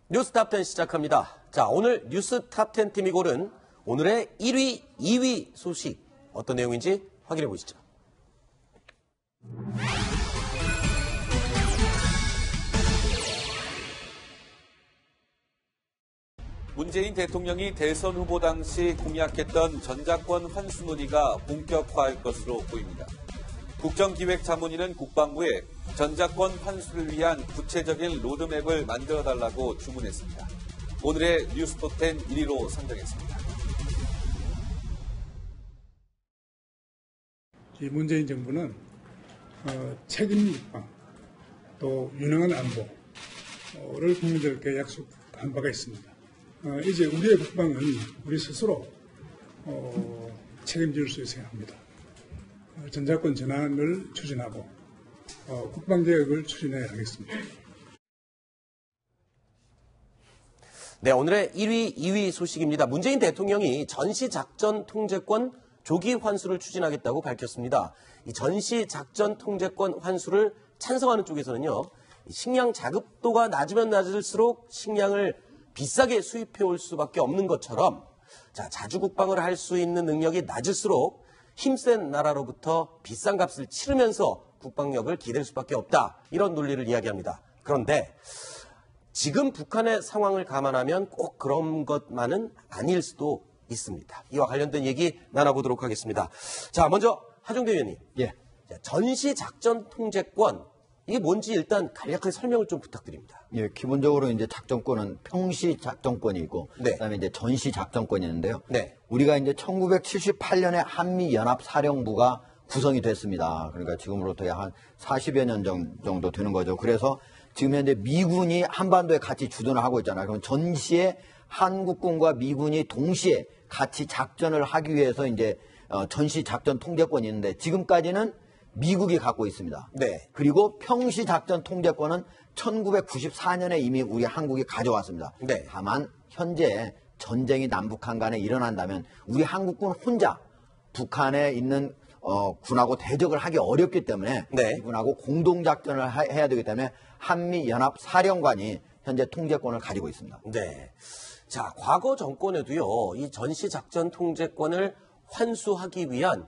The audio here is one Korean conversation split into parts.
뉴스 탑10 시작합니다. 자, 오늘 뉴스 탑10 팀이 고른 오늘의 1위, 2위 소식 어떤 내용인지 확인해 보시죠. 문재인 대통령이 대선 후보 당시 공약했던 전작권 환수 논의가 본격화할 것으로 보입니다. 국정기획자문위는 국방부에 전작권 환수를 위한 구체적인 로드맵을 만들어달라고 주문했습니다. 오늘의 뉴스톱10 1위로 선정했습니다. 이 문재인 정부는 책임 국방, 또 유능한 안보를 국민들께 약속한 바가 있습니다. 이제 우리의 국방은 우리 스스로 책임질 수 있어야 합니다. 전작권 전환을 추진하고 국방개혁을 추진해야 하겠습니다. 네, 오늘의 1위, 2위 소식입니다. 문재인 대통령이 전시작전 통제권 조기 환수를 추진하겠다고 밝혔습니다. 이 전시작전 통제권 환수를 찬성하는 쪽에서는요, 식량 자급도가 낮으면 낮을수록 식량을 비싸게 수입해 올 수밖에 없는 것처럼, 자, 자주 국방을 할 수 있는 능력이 낮을수록 힘센 나라로부터 비싼 값을 치르면서 국방력을 기댈 수밖에 없다. 이런 논리를 이야기합니다. 그런데 지금 북한의 상황을 감안하면 꼭 그런 것만은 아닐 수도 있습니다. 이와 관련된 얘기 나눠보도록 하겠습니다. 자, 먼저 하종대 의원님. 예. 전시작전 통제권, 이게 뭔지 일단 간략하게 설명을 좀 부탁드립니다. 예, 기본적으로 이제 작전권은 평시 작전권이 있고, 네. 그다음에 이제 전시 작전권이 있는데요. 네. 우리가 이제 1978년에 한미연합사령부가 구성이 됐습니다. 그러니까 지금으로부터 한 40여 년 정도 되는 거죠. 그래서 지금 현재 미군이 한반도에 같이 주둔을 하고 있잖아요. 그럼 전시에 한국군과 미군이 동시에 같이 작전을 하기 위해서 이제 전시 작전 통제권이 있는데 지금까지는 미국이 갖고 있습니다. 네. 그리고 평시 작전 통제권은 1994년에 이미 우리 한국이 가져왔습니다. 네. 다만 현재 전쟁이 남북한 간에 일어난다면 우리 한국군 혼자 북한에 있는 군하고 대적을 하기 어렵기 때문에 네. 이군하고 공동작전을 해야 되기 때문에 한미연합사령관이 현재 통제권을 가지고 있습니다. 네. 자, 과거 정권에도요, 이 전시작전 통제권을 환수하기 위한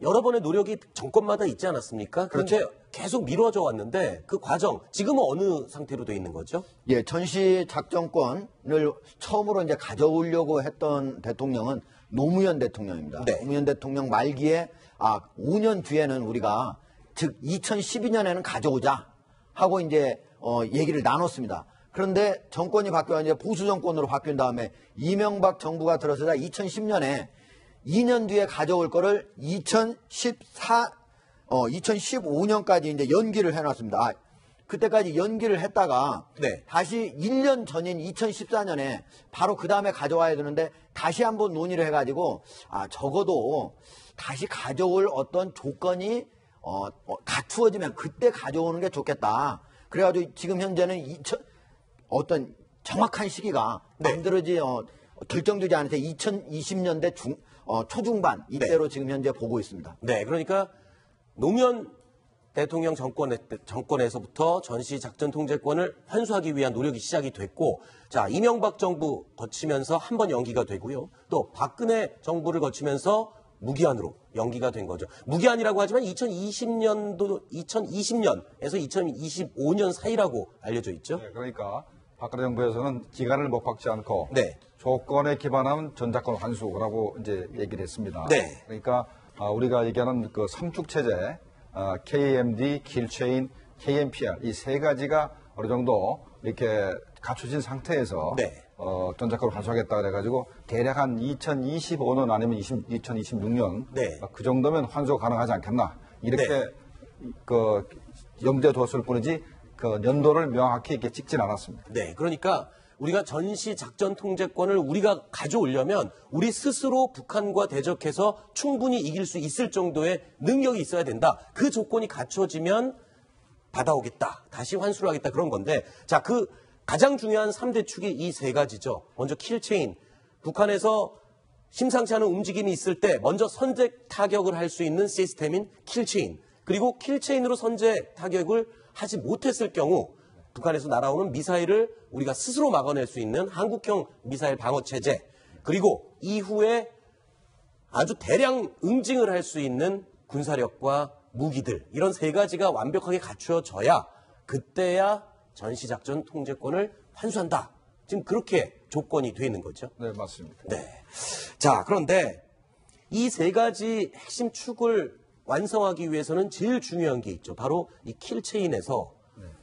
여러 번의 노력이 정권마다 있지 않았습니까? 그런데 그렇죠. 계속 미뤄져 왔는데 그 과정, 지금은 어느 상태로 되어 있는 거죠? 예, 전시 작전권을 처음으로 이제 가져오려고 했던 대통령은 노무현 대통령입니다. 네. 노무현 대통령 말기에 5년 뒤에는 우리가 즉 2012년에는 가져오자 하고 이제 얘기를 나눴습니다. 그런데 정권이 바뀌어 이제 보수 정권으로 바뀐 다음에 이명박 정부가 들어서자 2010년에 2년 뒤에 가져올 거를 2015년까지 이제 연기를 해놨습니다. 그때까지 연기를 했다가 네. 다시 1년 전인 2014년에 바로 그 다음에 가져와야 되는데 다시 한번 논의를 해가지고 적어도 다시 가져올 어떤 조건이 갖추어지면 그때 가져오는 게 좋겠다. 그래가지고 지금 현재는 어떤 정확한 시기가 네. 결정되지 않아서 2020년대 초중반 이때로 네. 지금 현재 보고 있습니다. 네, 그러니까 노무현 대통령 정권에서부터 전시작전 통제권을 환수하기 위한 노력이 시작이 됐고, 자, 이명박 정부 거치면서 한 번 연기가 되고요. 또 박근혜 정부를 거치면서 무기한으로 연기가 된 거죠. 무기한이라고 하지만 2020년에서 2025년 사이라고 알려져 있죠. 네, 그러니까 박근혜 정부에서는 기간을 못 박지 않고 네. 조건에 기반한 전작권 환수라고 이제 얘기를 했습니다. 네. 그러니까 우리가 얘기하는 그 삼축 체제, KMD, 킬체인, KMPR 이 세 가지가 어느 정도 이렇게 갖춰진 상태에서 네. 전작권을 환수하겠다 그래가지고 대략 한 2025년 아니면 2026년 네. 그 정도면 환수가 가능하지 않겠나 이렇게 네. 그 염두에 두었을 뿐이지 그 연도를 명확히 이렇게 찍진 않았습니다. 네, 그러니까 우리가 전시 작전 통제권을 우리가 가져오려면 우리 스스로 북한과 대적해서 충분히 이길 수 있을 정도의 능력이 있어야 된다. 그 조건이 갖춰지면 받아오겠다. 다시 환수를 하겠다. 그런 건데, 자, 그 가장 중요한 3대 축이 이 세 가지죠. 먼저 킬체인. 북한에서 심상치 않은 움직임이 있을 때 먼저 선제 타격을 할 수 있는 시스템인 킬체인. 그리고 킬체인으로 선제 타격을 하지 못했을 경우 북한에서 날아오는 미사일을 우리가 스스로 막아낼 수 있는 한국형 미사일 방어 체제, 그리고 이후에 아주 대량 응징을 할 수 있는 군사력과 무기들, 이런 세 가지가 완벽하게 갖추어져야 그때야 전시작전 통제권을 환수한다. 지금 그렇게 조건이 돼 있는 거죠. 네, 맞습니다. 네. 자, 그런데 이 세 가지 핵심 축을 완성하기 위해서는 제일 중요한 게 있죠. 바로 이 킬체인에서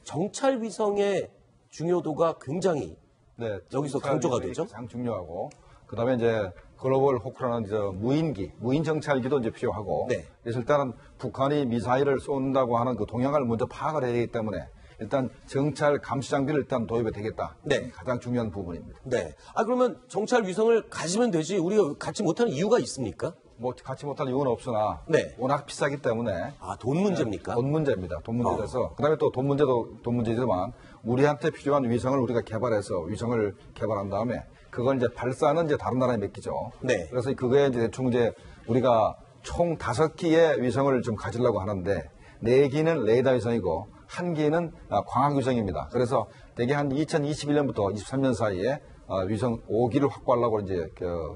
정찰 위성의 중요도가 굉장히 네, 여기서 강조가 되죠. 가장 중요하고, 그다음에 이제 글로벌 호크라는 무인기, 무인 정찰기도 이제 필요하고, 네. 그래서 일단은 북한이 미사일을 쏜다고 하는 그 동향을 먼저 파악을 해야 되기 때문에 일단 정찰 감시 장비를 일단 도입이 되겠다. 네. 가장 중요한 부분입니다. 네. 아, 그러면 정찰 위성을 가지면 되지 우리가 갖지 못하는 이유가 있습니까? 뭐 갖지 못할 이유는 없으나 네. 워낙 비싸기 때문에 아, 돈 문제입니까? 돈 문제입니다. 돈 문제라서 그다음에 또 돈 문제도 돈 문제지만 우리한테 필요한 위성을 우리가 개발해서 위성을 개발한 다음에 그걸 이제 발사는 이제 다른 나라에 맡기죠. 네. 그래서 그게 이제 대충 이제 우리가 총 5기의 위성을 좀 가지려고 하는데 4기는 레이더 위성이고 1기는 광학 위성입니다. 그래서 대개 한 2021년부터 23년 사이에 위성 5기를 확보하려고 이제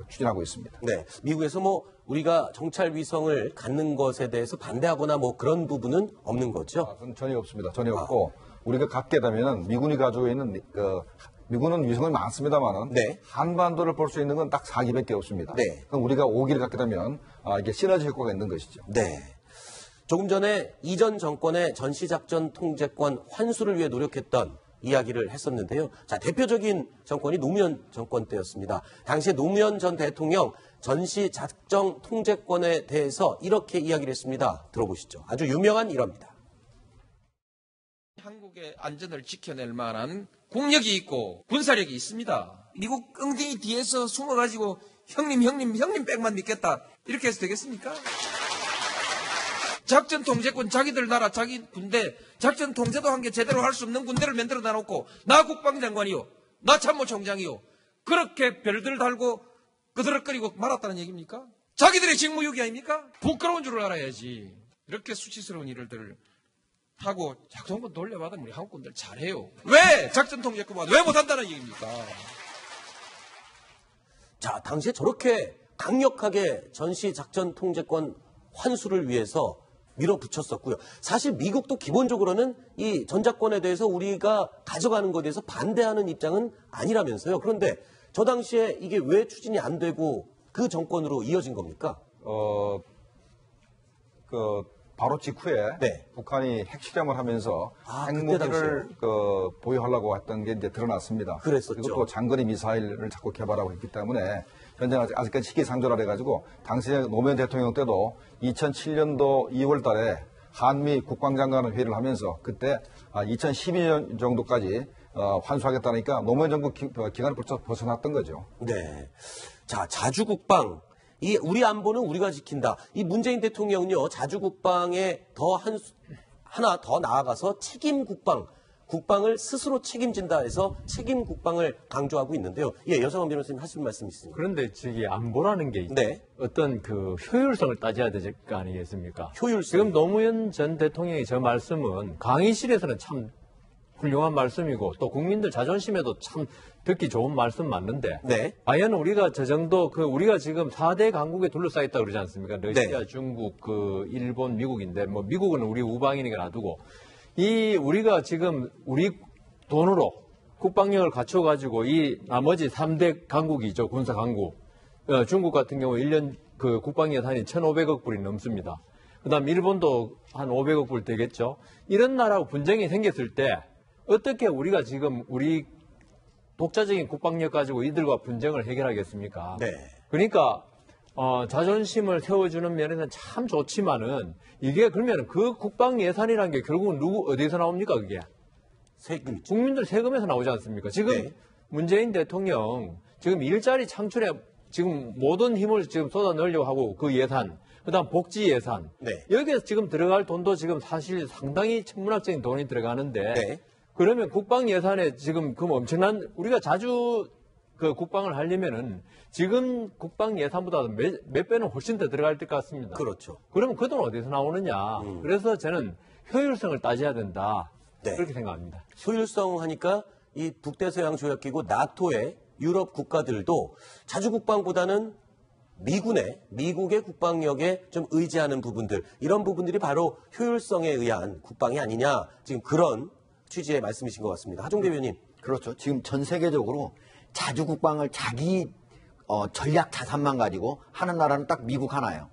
추진하고 있습니다. 네. 미국에서 뭐 우리가 정찰 위성을 갖는 것에 대해서 반대하거나 뭐 그런 부분은 없는 거죠? 그건 전혀 없습니다. 전혀 없고 우리가 갖게 되면은 미군이 가지고 있는 미군은 위성이 많습니다만은 네. 한반도를 볼 수 있는 건 딱 4기밖에 없습니다. 네. 그럼 우리가 5기를 갖게 되면 이게 시너지 효과가 있는 것이죠. 네. 조금 전에 이전 정권의 전시작전 통제권 환수를 위해 노력했던 이야기를 했었는데요. 자, 대표적인 정권이 노무현 정권 때였습니다. 당시에 노무현 전 대통령 전시작전 통제권에 대해서 이렇게 이야기를 했습니다. 들어보시죠. 아주 유명한 일화입니다. 한국의 안전을 지켜낼 만한 국력이 있고 군사력이 있습니다. 미국 엉덩이 뒤에서 숨어가지고 형님 백만 믿겠다 이렇게 해서 되겠습니까? 작전 통제권 자기들 나라 자기 군대 작전 통제도 한 게 제대로 할 수 없는 군대를 만들어 놔놓고 나 국방장관이요 나 참모총장이요 그렇게 별들 달고 그드럭거리고 말았다는 얘기입니까? 자기들의 직무유기 아닙니까? 부끄러운 줄 알아야지. 이렇게 수치스러운 일들을 하고 작전권 돌려받으면 우리 한국군들 잘해요. 왜 작전 통제권만 왜 못한다는 얘기입니까? 자, 당시에 저렇게 강력하게 전시작전 통제권 환수를 위해서 밀어붙였었고요. 사실 미국도 기본적으로는 이 전작권에 대해서 우리가 가져가는 것에 대해서 반대하는 입장은 아니라면서요. 그런데 저 당시에 이게 왜 추진이 안 되고 그 정권으로 이어진 겁니까? 바로 직후에 네. 북한이 핵실험을 하면서 그때 핵무기를 보유하려고 했던 게 이제 드러났습니다. 그랬었죠. 그리고 또 장거리 미사일을 자꾸 개발하고 있기 때문에 현재 아직까지 시기상조라 해가지고 당시에 노무현 대통령 때도 2007년도 2월 달에 한미 국방장관 회의를 하면서 그때 2012년 정도까지 환수하겠다니까 노무현 정부 기간을 벗어났던 거죠. 네. 자, 자주국방. 이 우리 안보는 우리가 지킨다. 이 문재인 대통령은요, 자주국방에 하나 더 나아가서 책임국방, 국방을 스스로 책임진다 해서 책임국방을 강조하고 있는데요. 예, 여성원 변호사님 하실 말씀 있습니다. 그런데 저기 안보라는 게 네. 어떤 그 효율성을 따져야 될 거 아니겠습니까? 효율성. 지금 노무현 전 대통령의 저 말씀은 강의실에서는 참 훌륭한 말씀이고 또 국민들 자존심에도 참 듣기 좋은 말씀 맞는데 네. 과연 우리가 저 정도 우리가 지금 4대 강국에 둘러싸여 있다고 그러지 않습니까? 러시아, 네. 중국, 일본, 미국인데 뭐 미국은 우리 우방이니까 놔두고 우리가 지금 우리 돈으로 국방력을 갖춰가지고 이 나머지 3대 강국이죠. 군사 강국. 중국 같은 경우 1년 그 국방 예산이 1,500억 불이 넘습니다. 그 다음 일본도 한 500억 불 되겠죠. 이런 나라하고 분쟁이 생겼을 때 어떻게 우리가 지금 우리 독자적인 국방력 가지고 이들과 분쟁을 해결하겠습니까? 네. 그러니까 자존심을 세워주는 면에서는 참 좋지만은 이게 그러면 그 국방 예산이라는 게 결국은 어디서 나옵니까 그게? 세금. 국민들 세금에서 나오지 않습니까? 지금 네. 문재인 대통령 지금 일자리 창출에 지금 모든 힘을 지금 쏟아 넣으려고 하고 그 예산, 그다음 복지 예산 네. 여기에서 지금 들어갈 돈도 지금 사실 상당히 천문학적인 돈이 들어가는데 네. 그러면 국방 예산에 지금 그 엄청난 우리가 자주 그 국방을 하려면은 지금 국방 예산보다 몇 배는 훨씬 더 들어갈 것 같습니다. 그렇죠. 그러면 그 돈 어디서 나오느냐? 그래서 저는 효율성을 따져야 된다. 네. 그렇게 생각합니다. 효율성 하니까 이 북대서양 조약기구 나토의 유럽 국가들도 자주국방보다는 미국의 국방력에 좀 의지하는 부분들, 이런 부분들이 바로 효율성에 의한 국방이 아니냐, 지금 그런 취지의 말씀이신 것 같습니다. 하종 대변인. 그렇죠. 지금 전 세계적으로 자주국방을 자기 전략 자산만 가지고 하는 나라는 딱 미국 하나예요.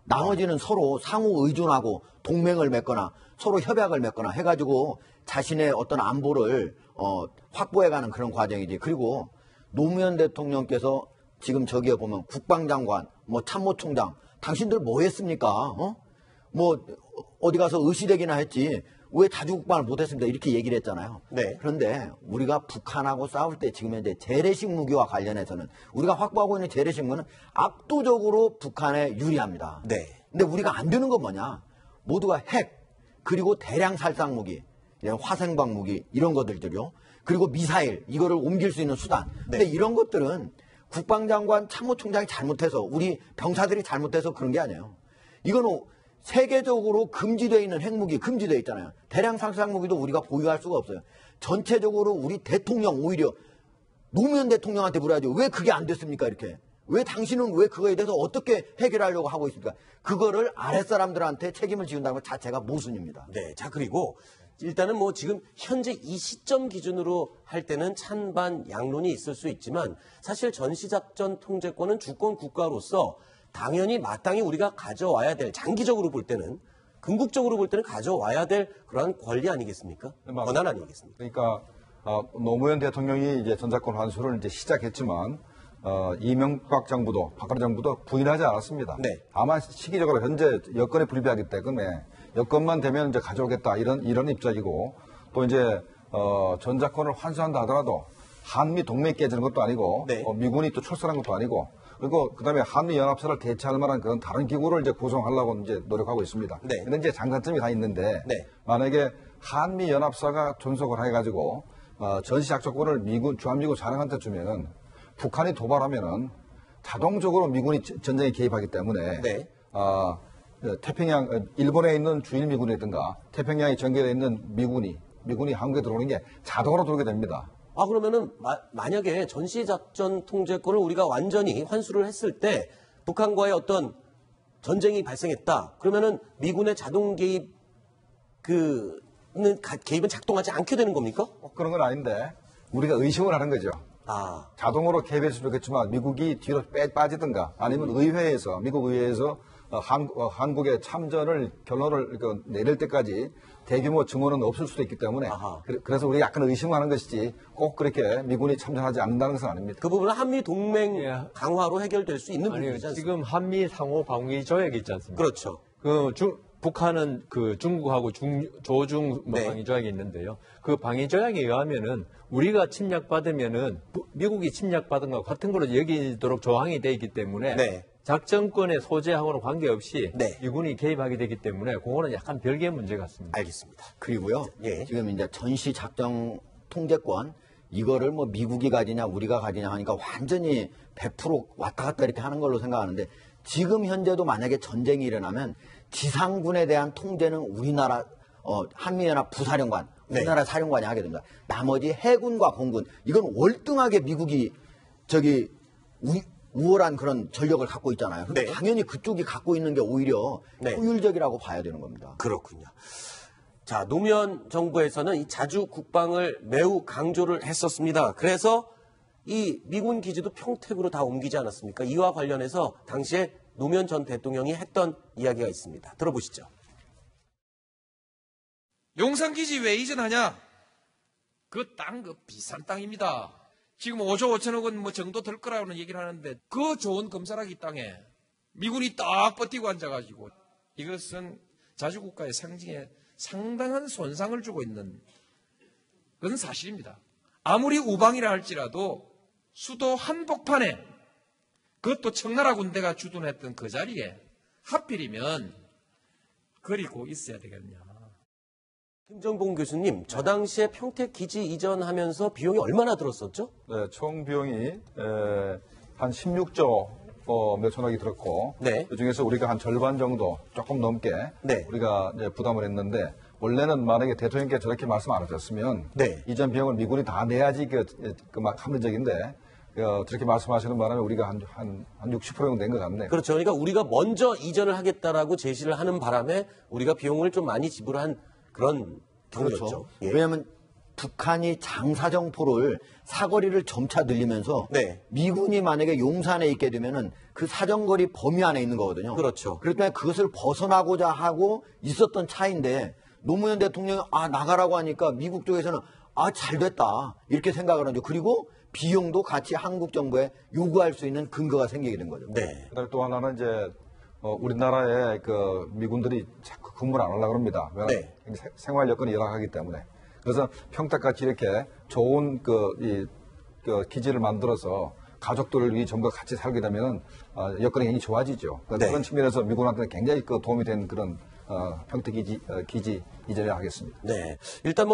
나머지는 서로 상호 의존하고 동맹을 맺거나 서로 협약을 맺거나 해가지고 자신의 어떤 안보를 확보해가는 그런 과정이지. 그리고 노무현 대통령께서 지금 저기에 보면 국방장관, 뭐 참모총장, 당신들 뭐 했습니까? 뭐 어디 가서 의시되기나 했지 왜 자주국방을 못했습니다 이렇게 얘기를 했잖아요. 네. 그런데 우리가 북한하고 싸울 때 지금 현재 재래식 무기와 관련해서는 우리가 확보하고 있는 재래식 무기는 압도적으로 북한에 유리합니다. 네. 근데 우리가 안 되는 건 뭐냐? 모두가 핵, 그리고 대량 살상 무기, 화생방 무기 이런 것들이죠. 그리고 미사일 이거를 옮길 수 있는 수단. 근데 이런 것들은 국방장관, 참모총장이 잘못해서 우리 병사들이 잘못해서 그런 게 아니에요. 이거는 세계적으로 금지되어 있는 핵무기 금지되어 있잖아요. 대량 살상 무기도 우리가 보유할 수가 없어요. 전체적으로 우리 대통령 오히려 노무현 대통령한테 물어야죠. 왜 그게 안 됐습니까? 이렇게. 왜 당신은 왜 그거에 대해서 어떻게 해결하려고 하고 있습니까? 그거를 아랫사람들한테 책임을 지운다는 것 자체가 모순입니다. 네. 자, 그리고 일단은 뭐 지금 현재 이 시점 기준으로 할 때는 찬반 양론이 있을 수 있지만 사실 전시작전 통제권은 주권 국가로서 당연히 마땅히 우리가 가져와야 될, 장기적으로 볼 때는, 궁극적으로 볼 때는 가져와야 될 그러한 권리 아니겠습니까? 권한 아니겠습니까? 그러니까 노무현 대통령이 이제 전작권 환수를 이제 시작했지만 이명박 정부도 박근혜 정부도 부인하지 않았습니다. 네. 다만 시기적으로 현재 여건이 불비하기 때문에 여건만 되면 이제 가져오겠다 이런 입장이고 또 이제 전작권을 환수한다 하더라도 한미 동맹이 깨지는 것도 아니고 네. 미군이 또 출선한 것도 아니고 그리고 그다음에 한미 연합사를 대체할 만한 그런 다른 기구를 이제 구성하려고 이제 노력하고 있습니다. 네. 근데 이제 장단점이 다 있는데 네. 만약에 한미 연합사가 존속을 해가지고 전시작전권을 주한미군 사령한테 주면은 북한이 도발하면은 자동적으로 미군이 전쟁에 개입하기 때문에 네. 태평양 일본에 있는 주일미군이라든가 태평양에 전개되어 있는 미군이 한국에 들어오는 게 자동으로 들어오게 됩니다. 아, 그러면은 만약에 전시작전 통제권을 우리가 완전히 환수를 했을 때 북한과의 어떤 전쟁이 발생했다. 그러면은 미군의 자동 개입은 작동하지 않게 되는 겁니까? 그런 건 아닌데 우리가 의심을 하는 거죠. 아, 자동으로 개입했으면 좋겠지만 미국이 뒤로 빠지든가 아니면 미국 의회에서 한국의 참전을 결론을 내릴 때까지 대규모 증오는 없을 수도 있기 때문에 아하. 그래서 우리가 약간 의심하는 것이지 꼭 그렇게 미군이 참전하지 않는다는 것은 아닙니다. 그 부분은 한미 동맹 예. 강화로 해결될 수 있는 아니요, 부분이지 않습니까? 지금 한미 상호 방위 조약이 있지 않습니까? 그렇죠. 북한은 중국하고 조중 네. 방위 조약이 있는데요. 그 방위 조약에 의하면은 우리가 침략받으면은 미국이 침략받은 것 같은 걸로 여기도록 조항이 돼 있기 때문에 네. 작전권의 소재하고는 관계없이 네. 미군이 개입하게 되기 때문에 그거는 약간 별개의 문제 같습니다. 알겠습니다. 그리고요. 예. 지금 이제 전시 작전 통제권 이거를 뭐 미국이 가지냐 우리가 가지냐 하니까 완전히 100% 왔다 갔다 이렇게 하는 걸로 생각하는데 지금 현재도 만약에 전쟁이 일어나면 지상군에 대한 통제는 우리나라 한미연합 부사령관 우리나라 사령관이 하게 됩니다. 나머지 해군과 공군 이건 월등하게 미국이 우월한 그런 전력을 갖고 있잖아요. 네. 당연히 그쪽이 갖고 있는 게 오히려 네. 효율적이라고 봐야 되는 겁니다. 그렇군요. 자, 노무현 정부에서는 이 자주 국방을 매우 강조를 했었습니다. 그래서 이 미군 기지도 평택으로 다 옮기지 않았습니까? 이와 관련해서 당시에 노무현 전 대통령이 했던 이야기가 있습니다. 들어보시죠. 용산기지 왜 이전하냐? 그 땅, 비싼 땅입니다. 지금 5조 5천억 원 뭐 정도 될 거라고는 얘기를 하는데 그 좋은 금사라기 땅에 미군이 딱 버티고 앉아가지고 이것은 자주국가의 상징에 상당한 손상을 주고 있는 그건 사실입니다. 아무리 우방이라 할지라도 수도 한복판에 그것도 청나라 군대가 주둔했던 그 자리에 하필이면 그리고 있어야 되겠냐. 김정봉 교수님, 저 당시에 평택 기지 이전하면서 비용이 얼마나 들었었죠? 네, 총 비용이 한 16조 몇천억이 들었고 네. 그중에서 우리가 한 절반 정도 조금 넘게 네. 우리가 이제 부담을 했는데 원래는 만약에 대통령께서 저렇게 말씀 안 하셨으면 네. 이전 비용을 미군이 다 내야지 막 합리적인데 저렇게 말씀하시는 바람에 우리가 한 60% 정도 낸 것 같네요. 그렇죠. 그러니까 우리가 먼저 이전을 하겠다라고 제시를 하는 바람에 우리가 비용을 좀 많이 지불한 그런 경우였죠. 그렇죠. 예. 왜냐하면 북한이 장사정포를 사거리를 점차 늘리면서 네. 미군이 만약에 용산에 있게 되면은 그 사정거리 범위 안에 있는 거거든요. 그렇죠. 그렇기 때문에 그것을 벗어나고자 하고 있었던 차인데 노무현 대통령이 나가라고 하니까 미국 쪽에서는 잘 됐다 이렇게 생각을 하죠. 그리고 비용도 같이 한국 정부에 요구할 수 있는 근거가 생기게 된 거죠. 네. 그다음에 또 하나는 이제 우리나라에 그 미군들이 자꾸 근무를 안 하려고 합니다. 왜냐하면 네. 생활 여건이 열악하기 때문에. 그래서 평택같이 이렇게 좋은 기지를 만들어서 가족들이 전부 같이 살게 되면 여건이 굉장히 좋아지죠. 네. 그런 측면에서 미군한테 굉장히 도움이 된 그런 평택 기지 이전을 하겠습니다. 네. 일단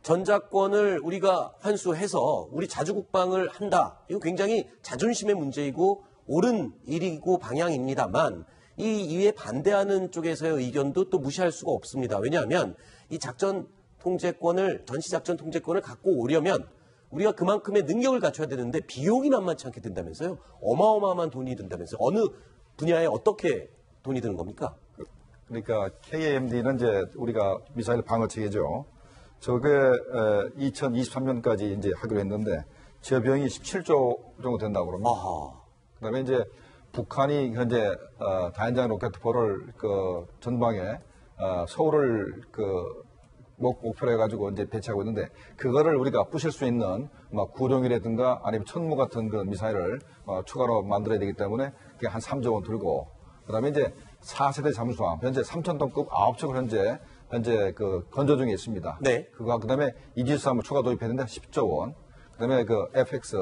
전작권을 우리가 환수해서 우리 자주국방을 한다. 이거 굉장히 자존심의 문제이고 옳은 일이고 방향입니다만 이 이에 반대하는 쪽에서의 의견도 또 무시할 수가 없습니다. 왜냐하면 이 전시작전 통제권을 갖고 오려면 우리가 그만큼의 능력을 갖춰야 되는데 비용이 만만치 않게 든다면서요. 어마어마한 돈이 든다면서요. 어느 분야에 어떻게 돈이 드는 겁니까? 그러니까 KAMD는 이제 우리가 미사일 방어 체계죠. 저게 2023년까지 이제 하기로 했는데 저 비용이 17조 정도 된다고 그럽니다. 그다음에 이제 북한이 현재 다연장 로켓포를 전방에 서울을 목표로 해가지고 이제 배치하고 있는데 그거를 우리가 부실 수 있는 구룡이라든가 아니면 천무 같은 그런 미사일을 추가로 만들어야 되기 때문에 그게 한 3조 원 들고 그다음에 이제 4세대 잠수함 현재 3,000톤급 9척을 현재 건조 중에 있습니다. 네. 그다음에 이지스함을 추가 도입했는데 10조 원. 그다음에 FX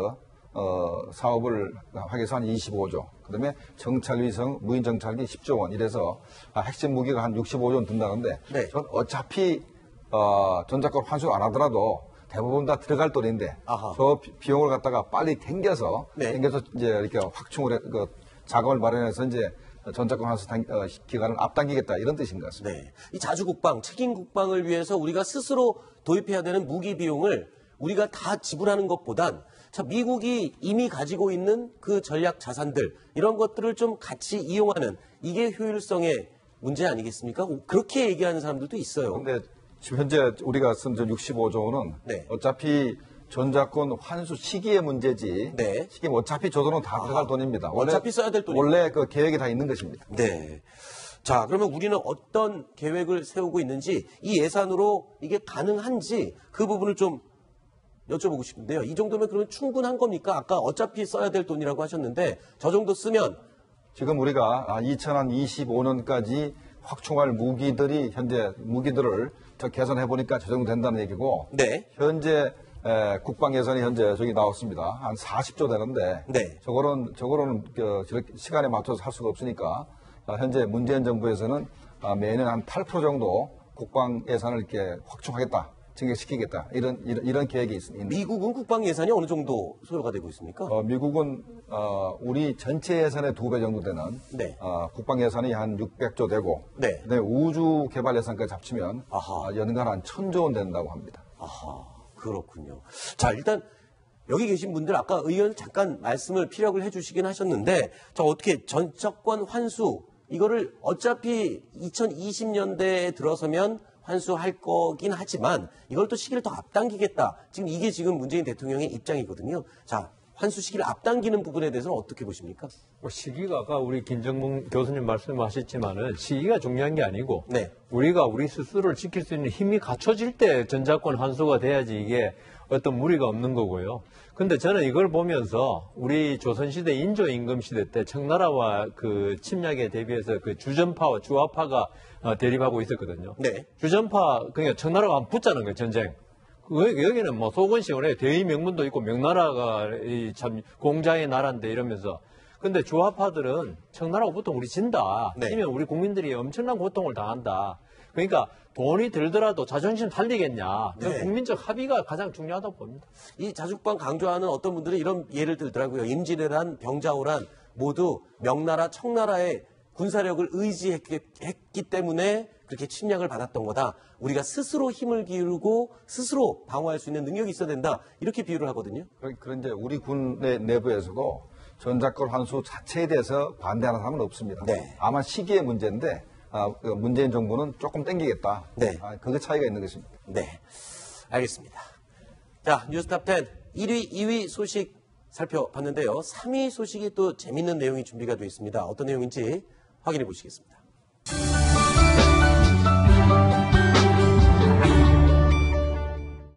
사업을 하기 위해서 한 25조. 그다음에 정찰위성 무인 정찰기 10조 원. 이래서 핵심 무기가 한 65조 원 든다는데 네. 전 어차피 전작권 환수 안 하더라도 대부분 다 들어갈 돈인데 저 비용을 갖다가 빨리 당겨서 이제 이렇게 확충을 자금을 마련해서 이제 전작권 환수 기간을 앞당기겠다 이런 뜻인 것 같습니다. 네. 이 자주국방, 책임국방을 위해서 우리가 스스로 도입해야 되는 무기 비용을 우리가 다 지불하는 것보단 미국이 이미 가지고 있는 그 전략 자산들 이런 것들을 좀 같이 이용하는 이게 효율성의 문제 아니겠습니까? 그렇게 얘기하는 사람들도 있어요. 그런데 지금 현재 우리가 쓴 65조는 어차피 전작권 환수 시기의 문제지. 네. 시기는 어차피 저 돈은 다 들어갈 돈입니다. 어차피 써야 될 돈입니다. 원래 그 계획이 다 있는 것입니다. 네. 자, 그러면 우리는 어떤 계획을 세우고 있는지 이 예산으로 이게 가능한지 그 부분을 좀 여쭤보고 싶은데요. 이 정도면 그러면 충분한 겁니까? 아까 어차피 써야 될 돈이라고 하셨는데 저 정도 쓰면 지금 우리가 2025년까지 확충할 무기들이 현재 무기들을 개선해 보니까 저 정도 된다는 얘기고 네. 현재 국방 예산이 현재 저기 나왔습니다. 한 40조 되는데 네. 저거로는 저렇게 시간에 맞춰서 할 수가 없으니까 현재 문재인 정부에서는 매년 한 8% 정도 국방 예산을 이렇게 확충하겠다. 증액시키겠다. 이런 계획이 있습니다. 미국은 국방 예산이 어느 정도 소요가 되고 있습니까? 미국은 우리 전체 예산의 2배 정도 되는 네. 국방 예산이 한 600조 되고 네. 그다음에 우주 개발 예산까지 합치면 연간 한 1,000조 원 된다고 합니다. 그렇군요. 자, 일단 여기 계신 분들 아까 의원 잠깐 말씀을 피력을 해주시긴 하셨는데 어떻게 전작권 환수 이거를 어차피 2020년대에 들어서면 환수할 거긴 하지만 이걸 또 시기를 더 앞당기겠다. 이게 지금 문재인 대통령의 입장이거든요. 자, 환수 시기를 앞당기는 부분에 대해서는 어떻게 보십니까? 시기가 아까 우리 김정문 교수님 말씀하셨지만은 시기가 중요한 게 아니고 네. 우리가 우리 스스로를 지킬 수 있는 힘이 갖춰질 때 전작권 환수가 돼야지 이게 어떤 무리가 없는 거고요. 근데 저는 이걸 보면서 우리 조선시대 인조임금시대 때 청나라와 그 침략에 대비해서 그 주전파와 주화파가 대립하고 있었거든요. 네. 주전파, 그러니까 청나라가 한번 붙자는 거예요, 전쟁. 여기는 소건시원해. 대의 명분도 있고 명나라가 참 공자의 나라인데 이러면서. 근데 주화파들은 청나라가 보통 우리 진다. 네. 아니면 우리 국민들이 엄청난 고통을 당한다. 그러니까 돈이 들더라도 자존심 살리겠냐. 네. 국민적 합의가 가장 중요하다고 봅니다. 이 자주국방 강조하는 어떤 분들은 이런 예를 들더라고요. 임진왜란, 병자호란 모두 명나라, 청나라의 군사력을 의지했기 때문에 그렇게 침략을 받았던 거다. 우리가 스스로 힘을 기울이고 스스로 방어할 수 있는 능력이 있어야 된다. 이렇게 비유를 하거든요. 그런 이제 우리 군의 내부에서도 전작권 환수 자체에 대해서 반대하는 사람은 없습니다. 네. 다만 시기의 문제인데 문재인 정부는 조금 땡기겠다. 네. 그게 차이가 있는 것입니다. 네, 알겠습니다. 자, 뉴스탑10 1위, 2위 소식 살펴봤는데요. 3위 소식이 또 재밌는 내용이 준비가 되어 있습니다. 어떤 내용인지 확인해 보시겠습니다.